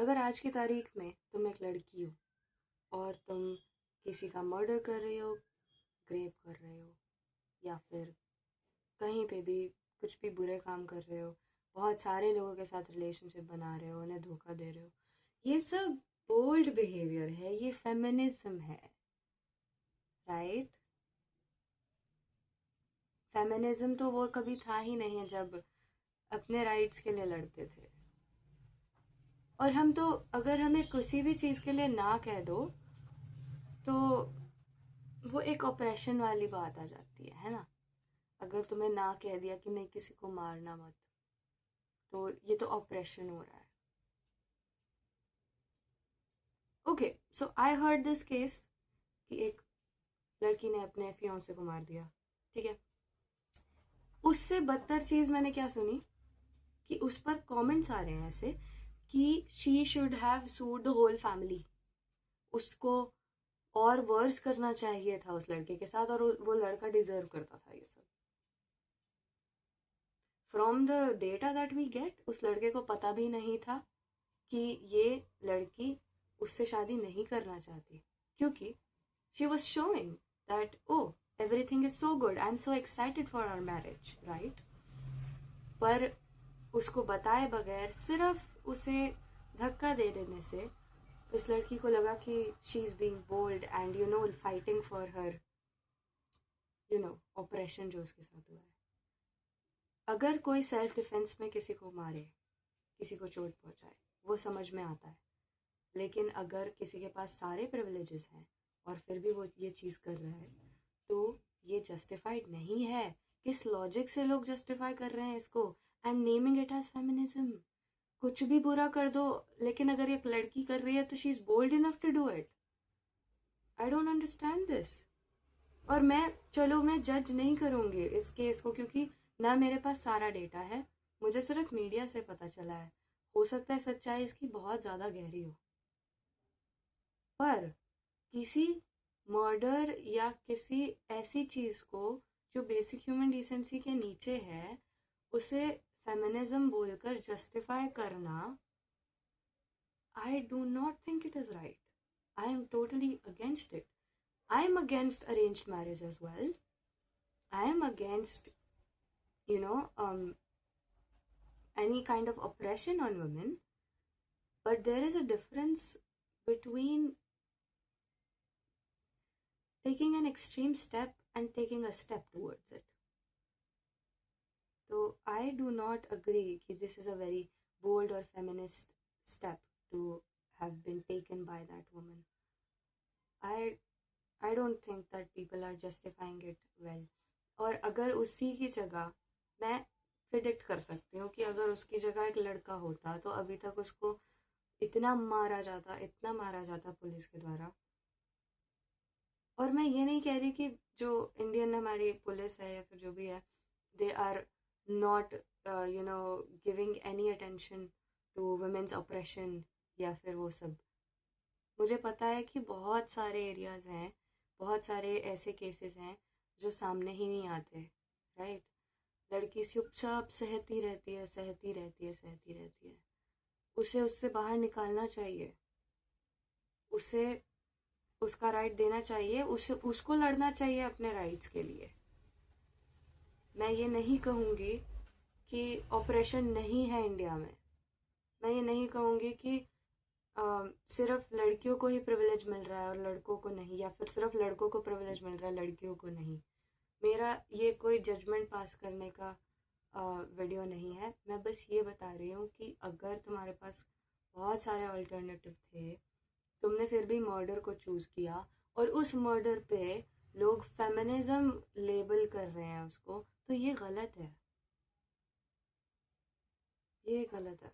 अगर आज की तारीख में तुम एक लड़की हो और तुम किसी का मर्डर कर रहे हो, रेप कर रहे हो, या फिर कहीं पे भी कुछ भी बुरे काम कर रहे हो, बहुत सारे लोगों के साथ रिलेशनशिप बना रहे हो, उन्हें धोखा दे रहे हो, ये सब बोल्ड बिहेवियर है, ये फेमिनिज्म है, राइट? फेमिनिज्म तो वो कभी था ही नहीं जब अपने राइट्स के लिए लड़ते थे। और हम तो, अगर हमें किसी भी चीज़ के लिए ना कह दो तो वो एक ऑपरेशन वाली बात आ जाती है ना? अगर तुम्हें ना कह दिया कि नहीं किसी को मारना मत, तो ये तो ऑपरेशन हो रहा है। Okay, so I heard this case कि एक लड़की ने अपने फियांसे को मार दिया, ठीक है? उससे बदतर चीज़ मैंने क्या सुनी कि उस पर कमेंट्स आ रहे हैं ऐसे कि she should have sued the whole family, उसको और वर्स करना चाहिए था उस लड़के के साथ, और वो लड़का डिजर्व करता था ये सब। From the data that we get, उस लड़के को पता भी नहीं था कि ये लड़की उससे शादी नहीं करना चाहती, क्योंकि she was showing that oh everything is so good, I am so excited for our marriage, right? पर उसको बताए बगैर सिर्फ उसे धक्का दे देने से इस लड़की को लगा कि she is being bold and fighting for her oppression जो उसके साथ हुआ है। अगर कोई सेल्फ डिफेंस में किसी को मारे, किसी को चोट पहुंचाए, वो समझ में आता है, लेकिन अगर किसी के पास सारे प्रिविलेजेस हैं और फिर भी वो ये चीज़ कर रहा है, तो ये जस्टिफाइड नहीं है। किस लॉजिक से लोग जस्टिफाई कर रहे हैं इसको and naming it as feminism? कुछ भी बुरा कर दो, लेकिन अगर एक लड़की कर रही है तो she is bold enough to do it. I don't understand this. और मैं जज नहीं करूंगी इस केस को, क्योंकि ना मेरे पास सारा डेटा है, मुझे सिर्फ मीडिया से पता चला है। हो सकता है सच्चाई इसकी बहुत ज़्यादा गहरी हो, पर किसी मर्डर या किसी ऐसी चीज़ को जो बेसिक ह्यूमन डिसेंसी के नीचे है, उसे फेमिनिज्म बोलकर जस्टिफाई करना, I do not think it is right. I am totally against it. I am against arranged marriage as well. I am against, you know, any kind of oppression on women. But there is a difference between taking an extreme step and taking a step towards it. So I do not agree that this is a very bold or feminist step to have been taken by that woman. I don't think that people are justifying it well. और अगर उसी की जगह, मैं predict कर सकती हूँ कि अगर उसकी जगह एक लड़का होता तो अभी तक उसको इतना मारा जाता पुलिस के द्वारा। और मैं ये नहीं कह रही कि जो इंडियन हमारी पुलिस है या फिर जो भी है, they are not giving any attention to women's oppression या फिर वो सब। मुझे पता है कि बहुत सारे एरियाज हैं, बहुत सारे ऐसे केसेस हैं जो सामने ही नहीं आते, राइट? लड़की चुपचाप सहती रहती है। उसे उससे बाहर निकालना चाहिए, उसे उसका राइट देना चाहिए, उसको लड़ना चाहिए अपने राइट्स के लिए। मैं ये नहीं कहूँगी कि ऑपरेशन नहीं है इंडिया में। मैं ये नहीं कहूँगी कि सिर्फ लड़कियों को ही प्रिविलेज मिल रहा है और लड़कों को नहीं, या फिर सिर्फ लड़कों को प्रिविलेज मिल रहा है लड़कियों को नहीं। मेरा ये कोई जजमेंट पास करने का वीडियो नहीं है। मैं बस ये बता रही हूँ कि अगर तुम्हारे पास बहुत सारे अल्टरनेटिव थे, तुमने फिर भी मर्डर को चूज़ किया, और उस मर्डर पे लोग फेमिनिज्म लेबल कर रहे हैं उसको, तो ये गलत है, ये गलत है।